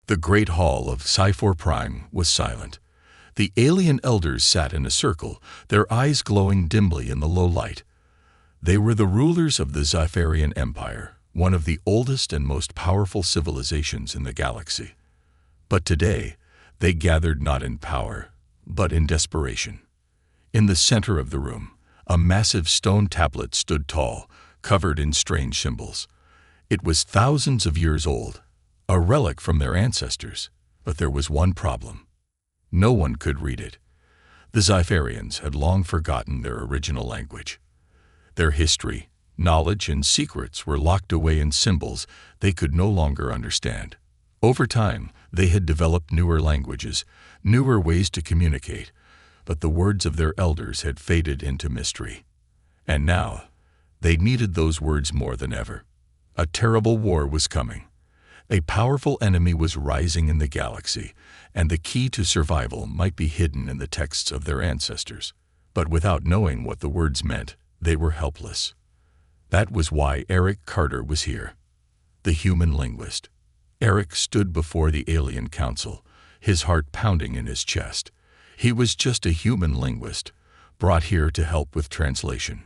The great hall of Sci-Fi Prime was silent. The alien elders sat in a circle, their eyes glowing dimly in the low light. They were the rulers of the Zypharian Empire, one of the oldest and most powerful civilizations in the galaxy. But today, they gathered not in power, but in desperation. In the center of the room, a massive stone tablet stood tall, covered in strange symbols. It was thousands of years old, a relic from their ancestors, but there was one problem. No one could read it. The Zypharians had long forgotten their original language. Their history, knowledge, and secrets were locked away in symbols they could no longer understand. Over time, they had developed newer languages, newer ways to communicate, but the words of their elders had faded into mystery. And now, they needed those words more than ever. A terrible war was coming. A powerful enemy was rising in the galaxy, and the key to survival might be hidden in the texts of their ancestors. But without knowing what the words meant, they were helpless. That was why Eric Carter was here, the human linguist. Eric stood before the alien council, his heart pounding in his chest. He was just a human linguist, brought here to help with translation.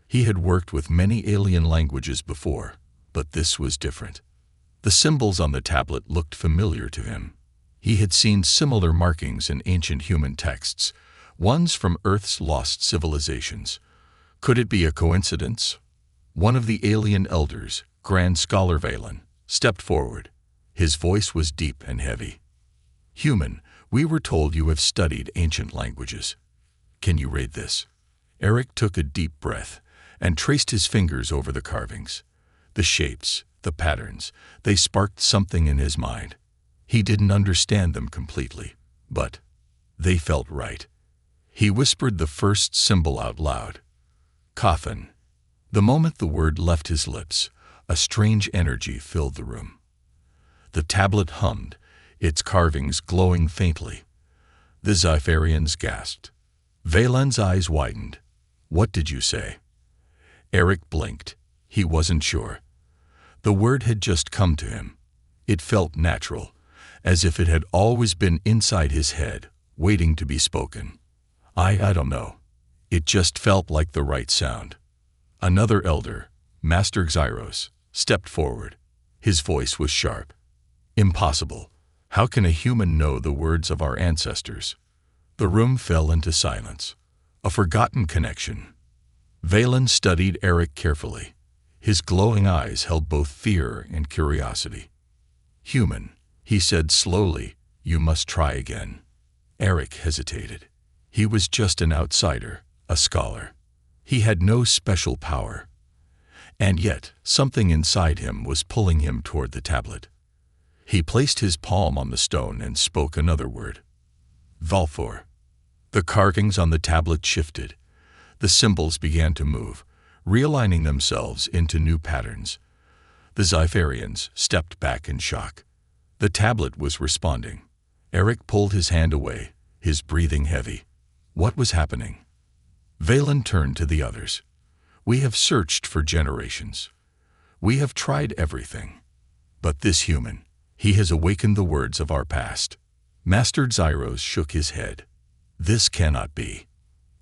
He had worked with many alien languages before, but this was different. The symbols on the tablet looked familiar to him. He had seen similar markings in ancient human texts, ones from Earth's lost civilizations. Could it be a coincidence? One of the alien elders, Grand Scholar Valen, stepped forward. His voice was deep and heavy. "Human, we were told you have studied ancient languages. Can you read this?" Eric took a deep breath and traced his fingers over the carvings. The shapes, the patterns, they sparked something in his mind. He didn't understand them completely, but they felt right. He whispered the first symbol out loud. Coffin. The moment the word left his lips, a strange energy filled the room. The tablet hummed, its carvings glowing faintly. The Zypharians gasped. Valen's eyes widened. "What did you say?" Eric blinked. He wasn't sure. The word had just come to him. It felt natural, as if it had always been inside his head, waiting to be spoken. I don't know. It just felt like the right sound. Another elder, Master Xyros, stepped forward. His voice was sharp. "Impossible. How can a human know the words of our ancestors?" The room fell into silence. A forgotten connection. Valen studied Eric carefully. His glowing eyes held both fear and curiosity. "Human," he said slowly, "you must try again." Eric hesitated. He was just an outsider, a scholar. He had no special power. And yet, something inside him was pulling him toward the tablet. He placed his palm on the stone and spoke another word. Valfor. The carvings on the tablet shifted. The symbols began to move, realigning themselves into new patterns. The Zypharians stepped back in shock. The tablet was responding. Eric pulled his hand away, his breathing heavy. What was happening? Valen turned to the others. "We have searched for generations. We have tried everything. But this human, he has awakened the words of our past." Master Xyros shook his head. "This cannot be.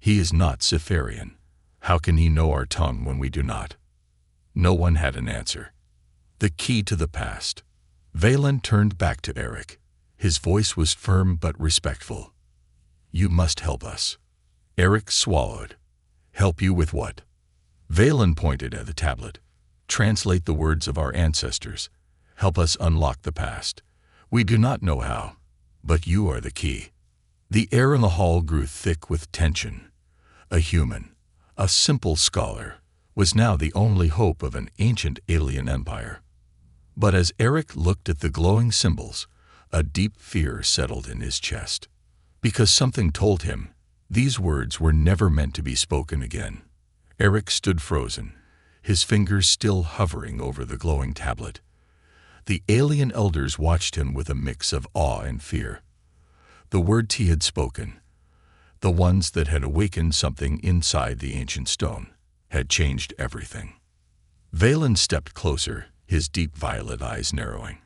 He is not Zypharian. How can he know our tongue when we do not?" No one had an answer. The key to the past. Valen turned back to Eric. His voice was firm but respectful. "You must help us." Eric swallowed. "Help you with what?" Valen pointed at the tablet. "Translate the words of our ancestors. Help us unlock the past. We do not know how, but you are the key." The air in the hall grew thick with tension. A human, a simple scholar, was now the only hope of an ancient alien empire. But as Eric looked at the glowing symbols, a deep fear settled in his chest. Because something told him these words were never meant to be spoken again. Eric stood frozen, his fingers still hovering over the glowing tablet. The alien elders watched him with a mix of awe and fear. The words he had spoken, the ones that had awakened something inside the ancient stone, had changed everything. Valen stepped closer, his deep violet eyes narrowing.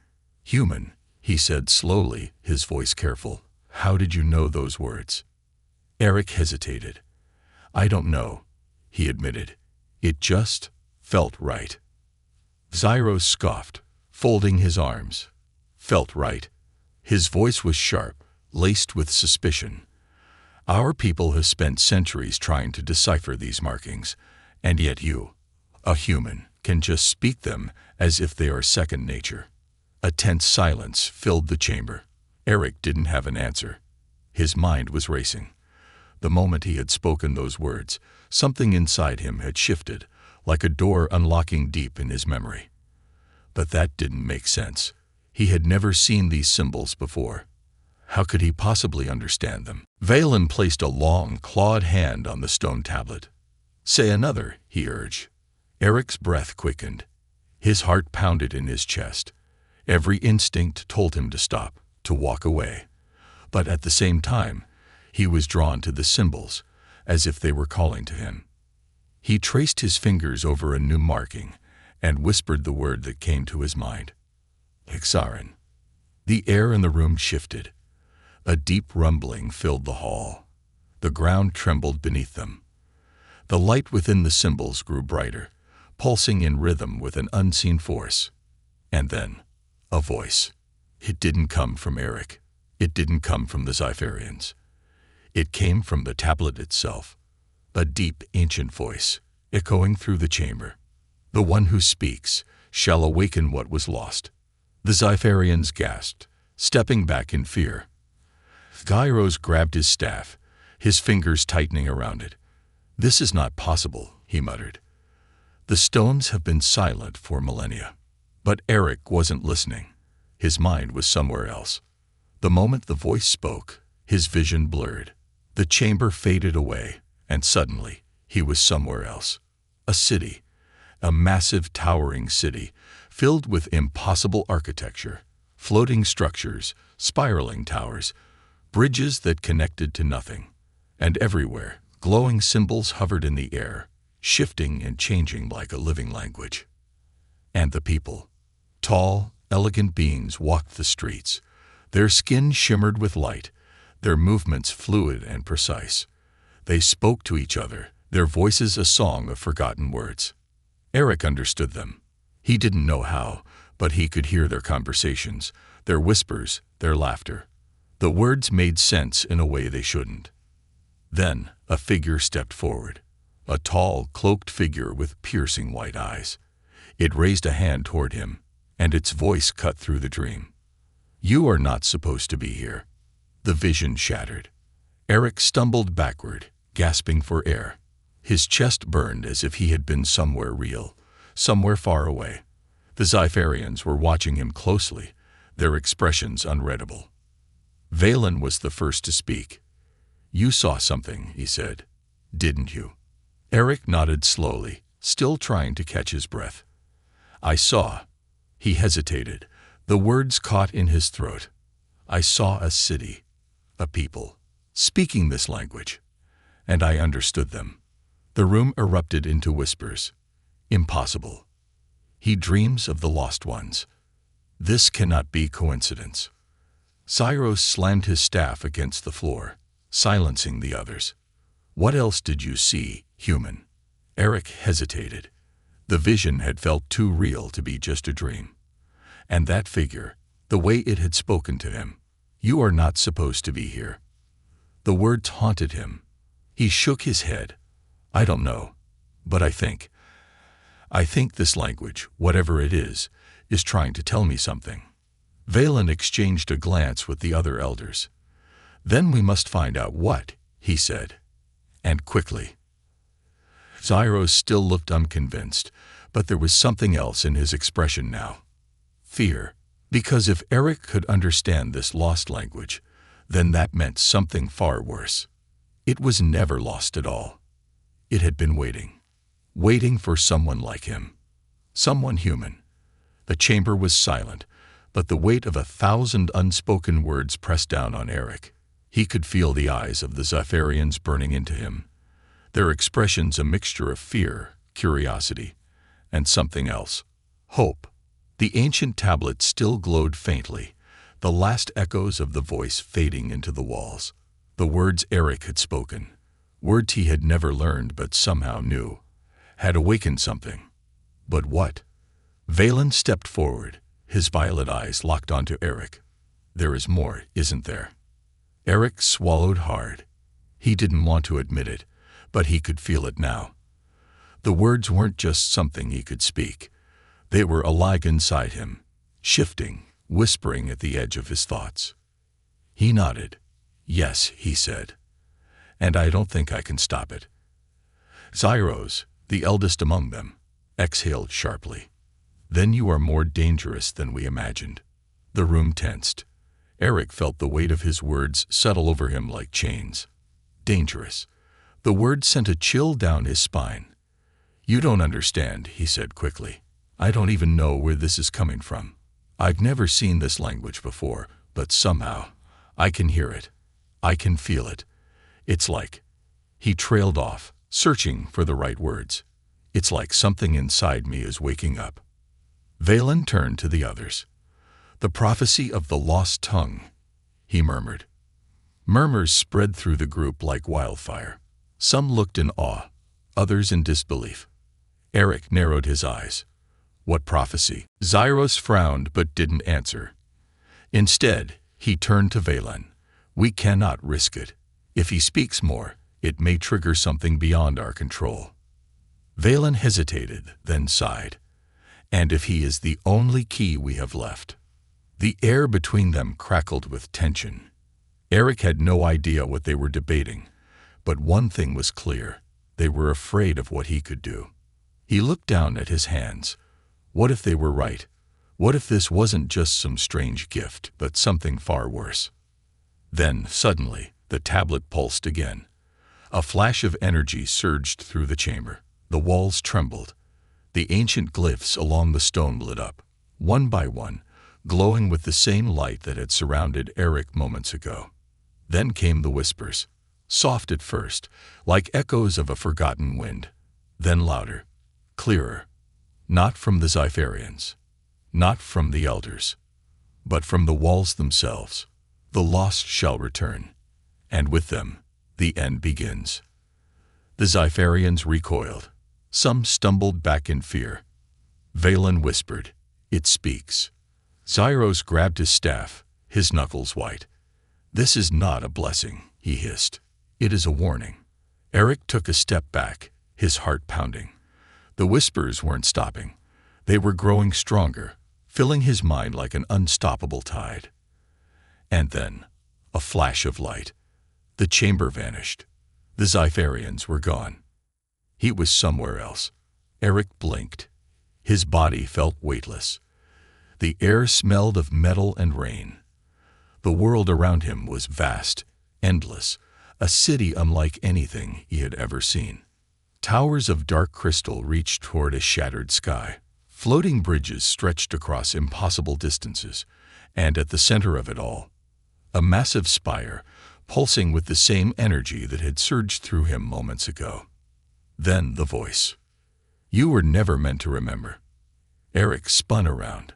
"Human," he said slowly, his voice careful. "How did you know those words?" Eric hesitated. "I don't know," he admitted. "It just felt right." Zyros scoffed, folding his arms. "Felt right." His voice was sharp, laced with suspicion. "Our people have spent centuries trying to decipher these markings, and yet you, a human, can just speak them as if they are second nature." A tense silence filled the chamber. Eric didn't have an answer. His mind was racing. The moment he had spoken those words, something inside him had shifted, like a door unlocking deep in his memory. But that didn't make sense. He had never seen these symbols before. How could he possibly understand them? Valen placed a long, clawed hand on the stone tablet. "Say another," he urged. Eric's breath quickened. His heart pounded in his chest. Every instinct told him to stop, to walk away. But at the same time, he was drawn to the symbols, as if they were calling to him. He traced his fingers over a new marking and whispered the word that came to his mind. Ixaran. The air in the room shifted. A deep rumbling filled the hall. The ground trembled beneath them. The light within the symbols grew brighter, pulsing in rhythm with an unseen force. And then, a voice. It didn't come from Eric. It didn't come from the Zyfarians. It came from the tablet itself. A deep, ancient voice, echoing through the chamber. "The one who speaks shall awaken what was lost." The Zyfarians gasped, stepping back in fear. Gyros grabbed his staff, his fingers tightening around it. "This is not possible," he muttered. "The stones have been silent for millennia." But Eric wasn't listening. His mind was somewhere else. The moment the voice spoke, his vision blurred. The chamber faded away, and suddenly he was somewhere else. A city, a massive towering city, filled with impossible architecture, floating structures, spiraling towers, bridges that connected to nothing. And everywhere, glowing symbols hovered in the air, shifting and changing like a living language. And the people. Tall, elegant beings walked the streets. Their skin shimmered with light, their movements fluid and precise. They spoke to each other, their voices a song of forgotten words. Eric understood them. He didn't know how, but he could hear their conversations, their whispers, their laughter. The words made sense in a way they shouldn't. Then a figure stepped forward, a tall, cloaked figure with piercing white eyes. It raised a hand toward him, and its voice cut through the dream. "You are not supposed to be here." The vision shattered. Eric stumbled backward, gasping for air. His chest burned as if he had been somewhere real, somewhere far away. The Zyfarians were watching him closely, their expressions unreadable. Valen was the first to speak. "You saw something," he said. "Didn't you?" Eric nodded slowly, still trying to catch his breath. "I saw." He hesitated, the words caught in his throat. "I saw a city, a people, speaking this language, and I understood them." The room erupted into whispers. "Impossible. He dreams of the lost ones. This cannot be coincidence." Cyros slammed his staff against the floor, silencing the others. "What else did you see, human?" Eric hesitated. The vision had felt too real to be just a dream. And that figure, the way it had spoken to him, "You are not supposed to be here." The words haunted him. He shook his head. "I don't know, but I think this language, whatever it is trying to tell me something." Valen exchanged a glance with the other elders. "Then we must find out what," he said. And quickly. Zyros still looked unconvinced, but there was something else in his expression now. Fear. Because if Eric could understand this lost language, then that meant something far worse. It was never lost at all. It had been waiting for someone like him. Someone human. The chamber was silent, but the weight of 1,000 unspoken words pressed down on Eric. He could feel the eyes of the Zyfarians burning into him, their expressions a mixture of fear, curiosity, and something else. Hope. The ancient tablet still glowed faintly, the last echoes of the voice fading into the walls. The words Eric had spoken, words he had never learned but somehow knew, had awakened something. But what? Valen stepped forward, his violet eyes locked onto Eric. There is more, isn't there? Eric swallowed hard. He didn't want to admit it, but he could feel it now. The words weren't just something he could speak. They were alive inside him, shifting, whispering at the edge of his thoughts. He nodded. Yes, he said. And I don't think I can stop it. Zyros, the eldest among them, exhaled sharply. Then you are more dangerous than we imagined. The room tensed. Eric felt the weight of his words settle over him like chains. Dangerous. The word sent a chill down his spine. You don't understand, he said quickly. I don't even know where this is coming from. I've never seen this language before, but somehow, I can hear it. I can feel it. It's like... He trailed off, searching for the right words. It's like something inside me is waking up. Valen turned to the others. The prophecy of the lost tongue, he murmured. Murmurs spread through the group like wildfire. Some looked in awe, others in disbelief. Eric narrowed his eyes. What prophecy? Zyros frowned but didn't answer. Instead, he turned to Valen. We cannot risk it. If he speaks more, it may trigger something beyond our control. Valen hesitated, then sighed. And if he is the only key we have left? The air between them crackled with tension. Eric had no idea what they were debating, but one thing was clear. They were afraid of what he could do. He looked down at his hands. What if they were right? What if this wasn't just some strange gift, but something far worse? Then, suddenly, the tablet pulsed again. A flash of energy surged through the chamber. The walls trembled. The ancient glyphs along the stone lit up, one by one, glowing with the same light that had surrounded Eric moments ago. Then came the whispers, soft at first, like echoes of a forgotten wind, then louder, clearer, not from the Zyfarians, not from the elders, but from the walls themselves. The lost shall return, and with them, the end begins. The Zyfarians recoiled. Some stumbled back in fear. Valen whispered, It speaks. Zyros grabbed his staff, his knuckles white. This is not a blessing, he hissed. It is a warning. Eric took a step back, his heart pounding. The whispers weren't stopping. They were growing stronger, filling his mind like an unstoppable tide. And then, a flash of light. The chamber vanished. The Zyfarians were gone. He was somewhere else. Eric blinked. His body felt weightless. The air smelled of metal and rain. The world around him was vast, endless, a city unlike anything he had ever seen. Towers of dark crystal reached toward a shattered sky. Floating bridges stretched across impossible distances, and at the center of it all, a massive spire, pulsing with the same energy that had surged through him moments ago. Then the voice. You were never meant to remember. Eric spun around.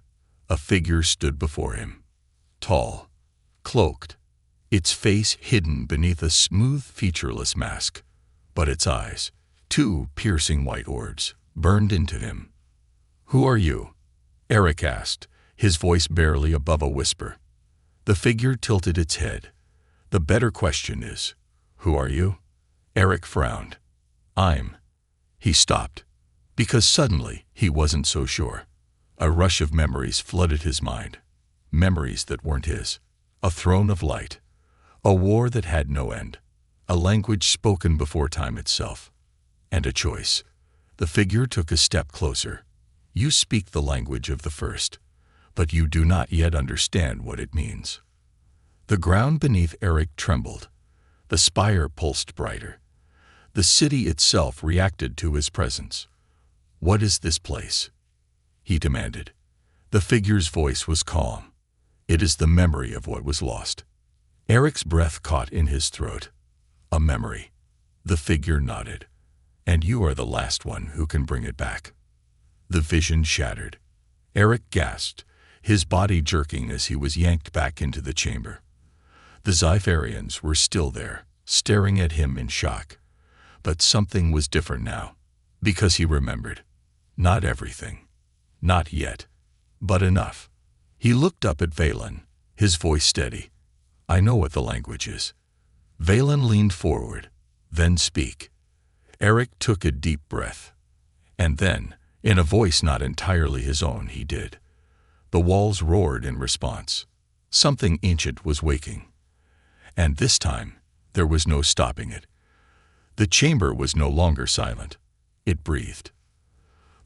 A figure stood before him. Tall, cloaked, its face hidden beneath a smooth, featureless mask. But its eyes, two piercing white orbs, burned into him. Who are you? Eric asked, his voice barely above a whisper. The figure tilted its head. The better question is, who are you? Eric frowned. He stopped, because suddenly he wasn't so sure. A rush of memories flooded his mind. Memories that weren't his. A throne of light. A war that had no end. A language spoken before time itself. And a choice. The figure took a step closer. You speak the language of the first, but you do not yet understand what it means. The ground beneath Eric trembled. The spire pulsed brighter. The city itself reacted to his presence. What is this place? He demanded. The figure's voice was calm. It is the memory of what was lost. Eric's breath caught in his throat. A memory. The figure nodded. And you are the last one who can bring it back. The vision shattered. Eric gasped, his body jerking as he was yanked back into the chamber. The Zyfarians were still there, staring at him in shock. But something was different now, because he remembered. Not everything. Not yet. But enough. He looked up at Valen, his voice steady. "I know what the language is." Valen leaned forward. "Then speak." Eric took a deep breath. And then, in a voice not entirely his own, he did. The walls roared in response. Something ancient was waking. And this time, there was no stopping it. The chamber was no longer silent. It breathed.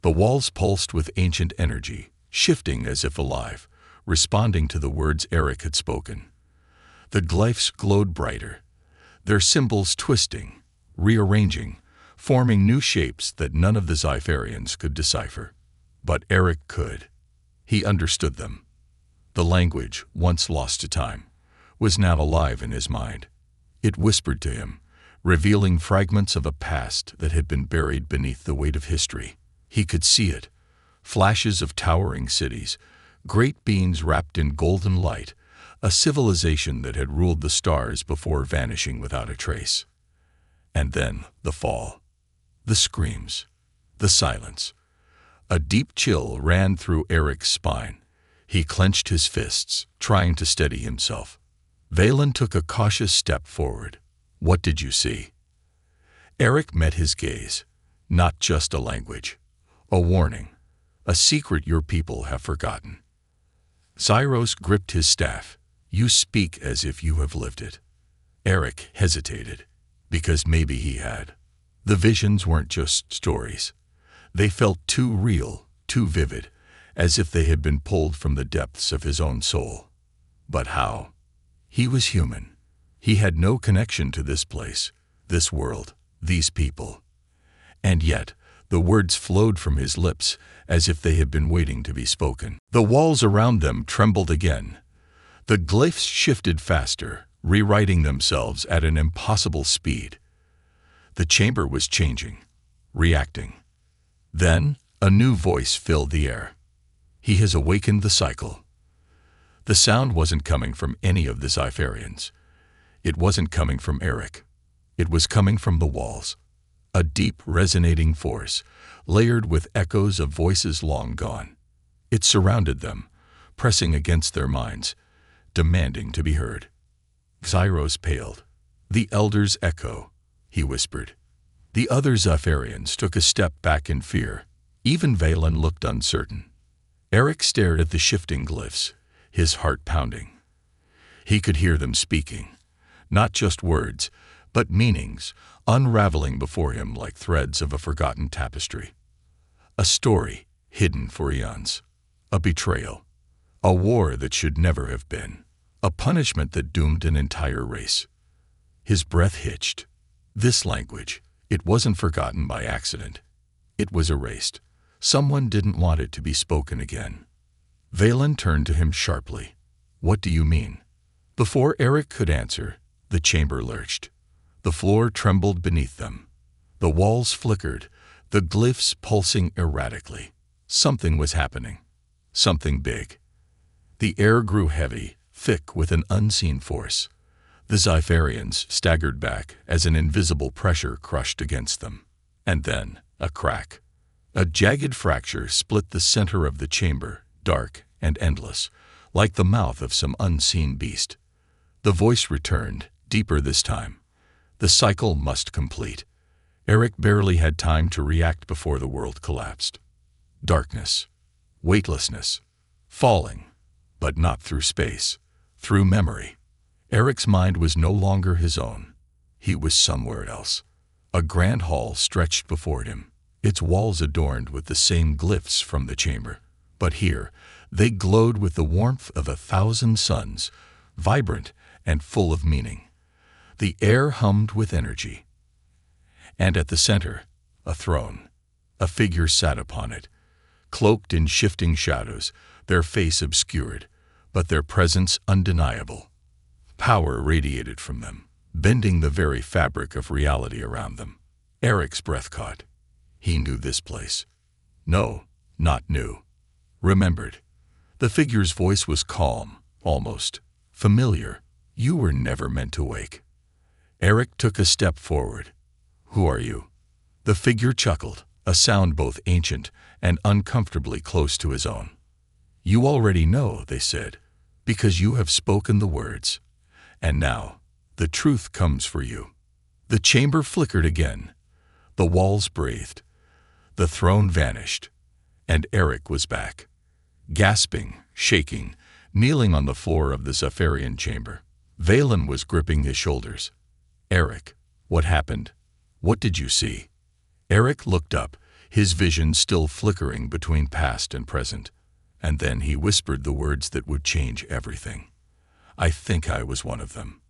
The walls pulsed with ancient energy, shifting as if alive, responding to the words Eric had spoken. The glyphs glowed brighter, their symbols twisting, rearranging, forming new shapes that none of the Zyfarians could decipher. But Eric could. He understood them. The language, once lost to time, was now alive in his mind. It whispered to him, revealing fragments of a past that had been buried beneath the weight of history. He could see it, flashes of towering cities, great beings wrapped in golden light, a civilization that had ruled the stars before vanishing without a trace. And then the fall, the screams, the silence. A deep chill ran through Eric's spine. He clenched his fists, trying to steady himself. Valen took a cautious step forward. "What did you see?" Eric met his gaze. Not just a language. A warning. A secret your people have forgotten. Zyros gripped his staff. "You speak as if you have lived it." Eric hesitated, because maybe he had. The visions weren't just stories. They felt too real, too vivid, as if they had been pulled from the depths of his own soul. But how? He was human. He had no connection to this place, this world, these people. And yet, the words flowed from his lips as if they had been waiting to be spoken. The walls around them trembled again. The glyphs shifted faster, rewriting themselves at an impossible speed. The chamber was changing, reacting. Then, a new voice filled the air. "He has awakened the cycle." The sound wasn't coming from any of the Zyfarians. It wasn't coming from Eric. It was coming from the walls. A deep, resonating force, layered with echoes of voices long gone. It surrounded them, pressing against their minds, demanding to be heard. Zyros paled. "The Elder's echo," he whispered. The other Zyfarians took a step back in fear. Even Valen looked uncertain. Eric stared at the shifting glyphs, his heart pounding. He could hear them speaking, not just words, but meanings, unraveling before him like threads of a forgotten tapestry. A story hidden for eons. A betrayal. A war that should never have been. A punishment that doomed an entire race. His breath hitched. This language, it wasn't forgotten by accident. It was erased. Someone didn't want it to be spoken again. Valen turned to him sharply. "What do you mean?" Before Eric could answer, the chamber lurched. The floor trembled beneath them. The walls flickered, the glyphs pulsing erratically. Something was happening. Something big. The air grew heavy, thick with an unseen force. The Zyfarians staggered back as an invisible pressure crushed against them. And then, a crack. A jagged fracture split the center of the chamber, dark and endless, like the mouth of some unseen beast. The voice returned, deeper this time. The cycle must complete. Eric barely had time to react before the world collapsed. Darkness. Weightlessness. Falling. But not through space. Through memory. Eric's mind was no longer his own. He was somewhere else. A grand hall stretched before him, its walls adorned with the same glyphs from the chamber. But here, they glowed with the warmth of 1,000 suns, vibrant and full of meaning. The air hummed with energy. And at the center, a throne. A figure sat upon it, cloaked in shifting shadows, their face obscured, but their presence undeniable. Power radiated from them, bending the very fabric of reality around them. Eric's breath caught. He knew this place. No, not new. Remembered. The figure's voice was calm, almost familiar. "You were never meant to wake." Eric took a step forward. "Who are you?" The figure chuckled, a sound both ancient and uncomfortably close to his own. "You already know," they said, "because you have spoken the words. And now, the truth comes for you." The chamber flickered again. The walls breathed. The throne vanished. And Eric was back. Gasping, shaking, kneeling on the floor of the Zephyrian chamber. Valen was gripping his shoulders. "Eric, what happened? What did you see?" Eric looked up, his vision still flickering between past and present. And then he whispered the words that would change everything. "I think I was one of them."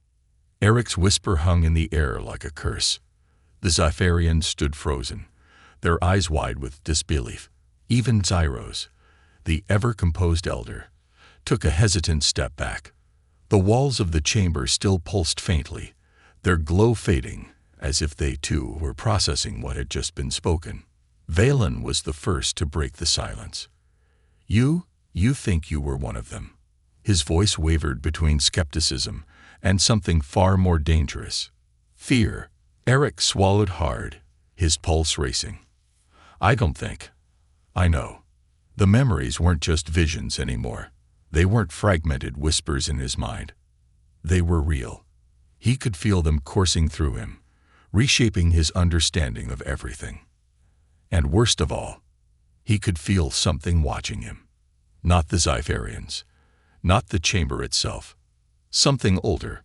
Eric's whisper hung in the air like a curse. The Zephyrians stood frozen, their eyes wide with disbelief. Even Zyros, the ever-composed elder, took a hesitant step back. The walls of the chamber still pulsed faintly, their glow fading, as if they too were processing what had just been spoken. Valen was the first to break the silence. You think you were one of them." His voice wavered between skepticism and something far more dangerous. Fear. Eric swallowed hard, his pulse racing. "I don't think. I know." The memories weren't just visions anymore. They weren't fragmented whispers in his mind. They were real. He could feel them coursing through him, reshaping his understanding of everything. And worst of all, he could feel something watching him. Not the Zephyrians, not the chamber itself. Something older,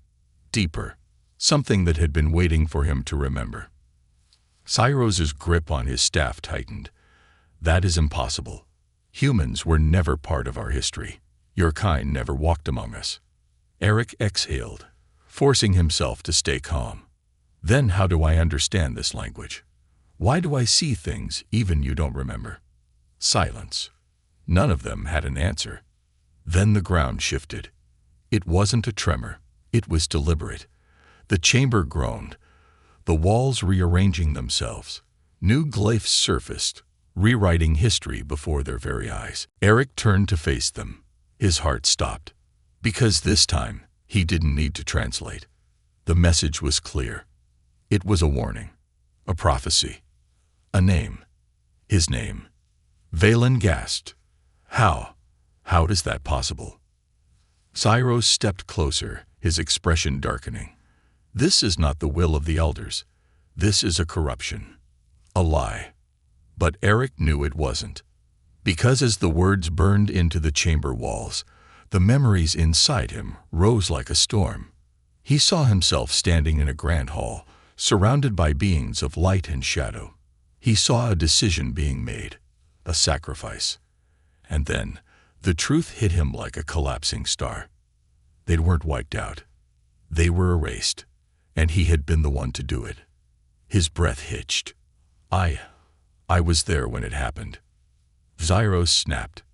deeper, something that had been waiting for him to remember. Cyros's grip on his staff tightened. "That is impossible. Humans were never part of our history. Your kind never walked among us." Eric exhaled, forcing himself to stay calm. "Then how do I understand this language? Why do I see things even you don't remember?" Silence. None of them had an answer. Then the ground shifted. It wasn't a tremor. It was deliberate. The chamber groaned, the walls rearranging themselves. New glyphs surfaced, rewriting history before their very eyes. Eric turned to face them. His heart stopped. Because this time, he didn't need to translate. The message was clear. It was a warning, a prophecy, a name. His name. Valen gasped. "How? How is that possible?" Cyros stepped closer, his expression darkening. "This is not the will of the elders. This is a corruption, a lie." But Eric knew it wasn't. Because as the words burned into the chamber walls, the memories inside him rose like a storm. He saw himself standing in a grand hall, surrounded by beings of light and shadow. He saw a decision being made, a sacrifice. And then, the truth hit him like a collapsing star. They weren't wiped out. They were erased, and he had been the one to do it. His breath hitched. I was there when it happened." Zyros snapped.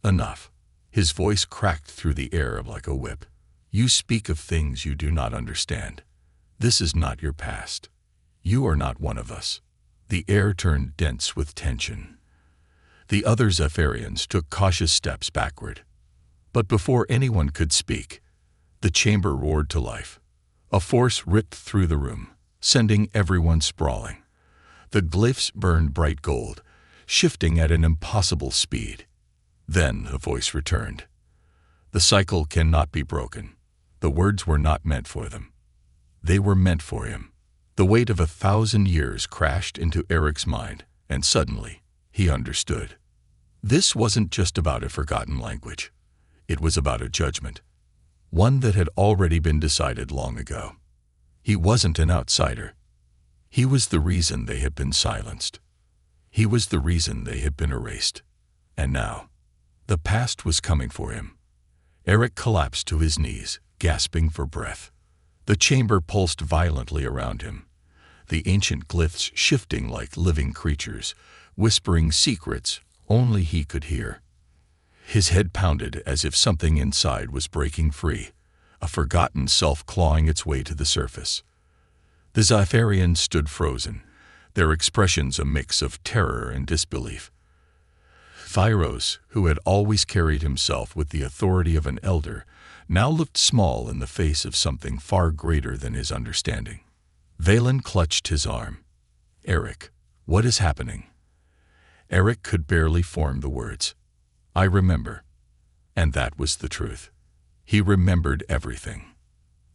"Enough." His voice cracked through the air like a whip. "You speak of things you do not understand. This is not your past. You are not one of us." The air turned dense with tension. The other Zephyrians took cautious steps backward. But before anyone could speak, the chamber roared to life. A force ripped through the room, sending everyone sprawling. The glyphs burned bright gold, shifting at an impossible speed. Then a voice returned. "The cycle cannot be broken." The words were not meant for them. They were meant for him. The weight of 1,000 years crashed into Eric's mind, and suddenly, he understood. This wasn't just about a forgotten language. It was about a judgment. One that had already been decided long ago. He wasn't an outsider. He was the reason they had been silenced. He was the reason they had been erased. And now, the past was coming for him. Eric collapsed to his knees, gasping for breath. The chamber pulsed violently around him, the ancient glyphs shifting like living creatures, whispering secrets only he could hear. His head pounded as if something inside was breaking free, a forgotten self clawing its way to the surface. The Zephyrians stood frozen, their expressions a mix of terror and disbelief. Phyros, who had always carried himself with the authority of an elder, now looked small in the face of something far greater than his understanding. Valen clutched his arm. "Eric, what is happening?" Eric could barely form the words. "I remember." And that was the truth. He remembered everything.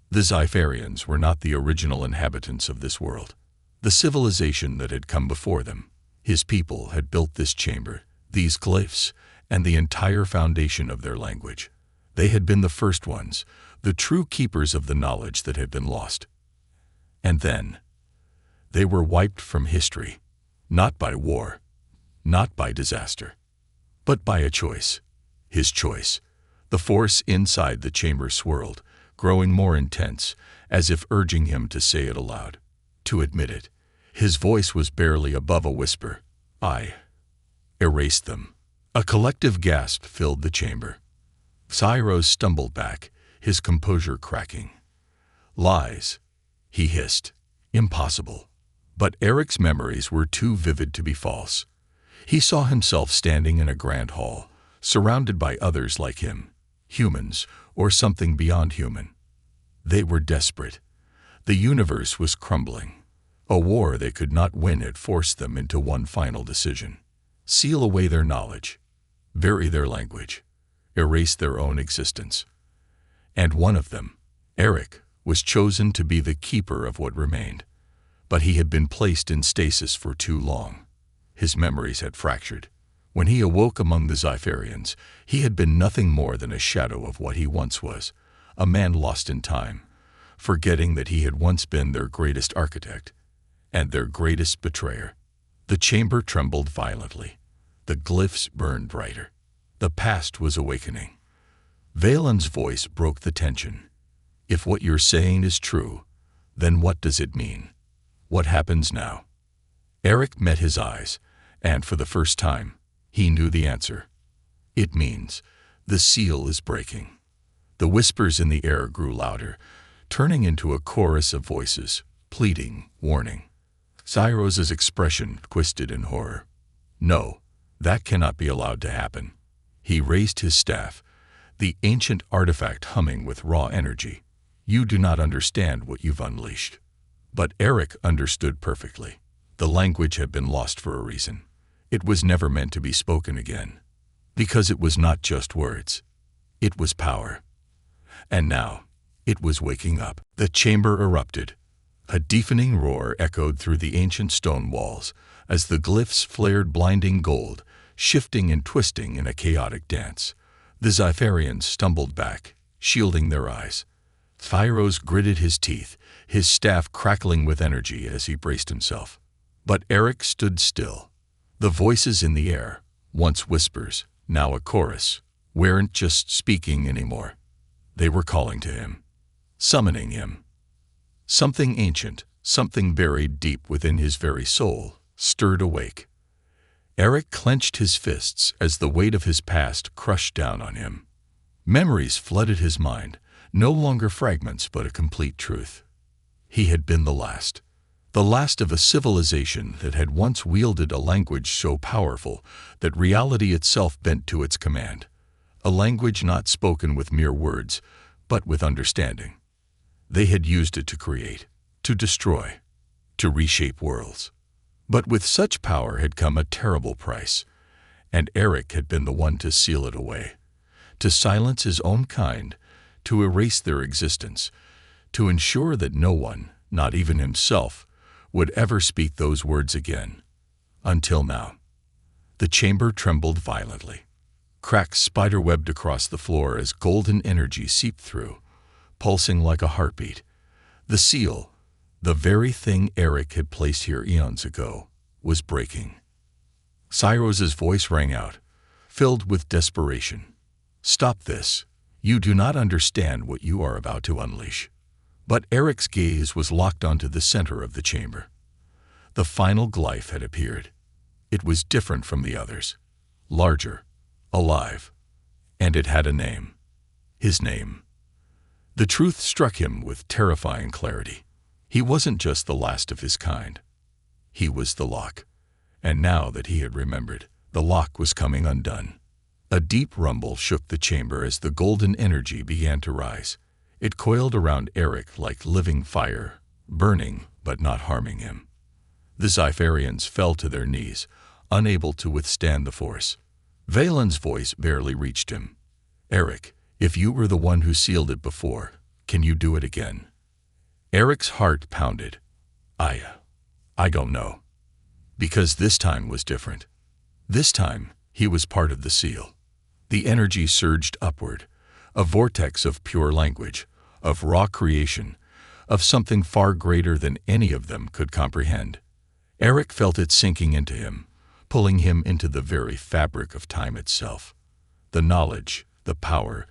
The Zyfarians were not the original inhabitants of this world. The civilization that had come before them, his people, had built this chamber, these glyphs, and the entire foundation of their language. They had been the first ones, the true keepers of the knowledge that had been lost. And then, they were wiped from history, not by war, not by disaster, but by a choice. His choice. The force inside the chamber swirled, growing more intense, as if urging him to say it aloud, to admit it. His voice was barely above a whisper. "I erased them." A collective gasp filled the chamber. Phyros stumbled back, his composure cracking. "Lies," he hissed. "Impossible." But Eric's memories were too vivid to be false. He saw himself standing in a grand hall, surrounded by others like him, humans, or something beyond human. They were desperate. The universe was crumbling. A war they could not win had forced them into one final decision: seal away their knowledge, bury their language, erase their own existence. And one of them, Eric, was chosen to be the keeper of what remained. But he had been placed in stasis for too long. His memories had fractured. When he awoke among the Zyfarians, he had been nothing more than a shadow of what he once was, a man lost in time, forgetting that he had once been their greatest architect and their greatest betrayer. The chamber trembled violently. The glyphs burned brighter. The past was awakening. Valen's voice broke the tension. "If what you're saying is true, then what does it mean? What happens now?" Eric met his eyes, and for the first time, he knew the answer. "It means the seal is breaking." The whispers in the air grew louder, turning into a chorus of voices, pleading, warning. Cyros's expression twisted in horror. "No, that cannot be allowed to happen." He raised his staff, the ancient artifact humming with raw energy. "You do not understand what you've unleashed." But Eric understood perfectly. The language had been lost for a reason. It was never meant to be spoken again. Because it was not just words. It was power. And now, it was waking up. The chamber erupted. A deafening roar echoed through the ancient stone walls as the glyphs flared blinding gold, shifting and twisting in a chaotic dance. The Zyfarians stumbled back, shielding their eyes. Phyros gritted his teeth, his staff crackling with energy as he braced himself. But Eric stood still. The voices in the air, once whispers, now a chorus, weren't just speaking anymore. They were calling to him, summoning him. Something ancient, something buried deep within his very soul, stirred awake. Eric clenched his fists as the weight of his past crushed down on him. Memories flooded his mind, no longer fragments but a complete truth. He had been the last of a civilization that had once wielded a language so powerful that reality itself bent to its command. A language not spoken with mere words, but with understanding. They had used it to create, to destroy, to reshape worlds. But with such power had come a terrible price, and Eric had been the one to seal it away, to silence his own kind, to erase their existence, to ensure that no one, not even himself, would ever speak those words again. Until now. The chamber trembled violently. Cracks spiderwebbed across the floor as golden energy seeped through, pulsing like a heartbeat. The seal, the very thing Eric had placed here eons ago, was breaking. Cyros's voice rang out, filled with desperation. "Stop this. You do not understand what you are about to unleash." But Eric's gaze was locked onto the center of the chamber. The final glyph had appeared. It was different from the others, larger, alive, and it had a name. His name. The truth struck him with terrifying clarity. He wasn't just the last of his kind. He was the lock. And now that he had remembered, The lock was coming undone. A deep rumble shook the chamber as the golden energy began to rise. It coiled around Eric like living fire, burning but not harming him. The Zyfarians fell to their knees, unable to withstand the force. Valen's voice barely reached him. "Eric, if you were the one who sealed it before, can you do it again?" Eric's heart pounded. I don't know. Because this time was different. This time, he was part of the seal. The energy surged upward, a vortex of pure language, of raw creation, of something far greater than any of them could comprehend. Eric felt it sinking into him, pulling him into the very fabric of time itself. The knowledge, the power,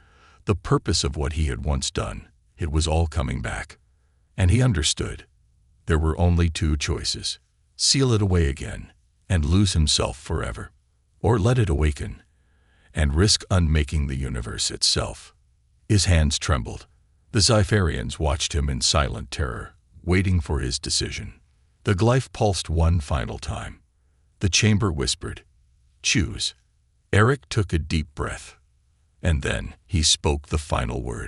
the purpose of what he had once done, it was all coming back. And he understood. There were only two choices: seal it away again and lose himself forever, or let it awaken and risk unmaking the universe itself. His hands trembled. The Zyfarians watched him in silent terror, waiting for his decision. The glyph pulsed one final time. The chamber whispered, "Choose." Eric took a deep breath, and then he spoke the final word.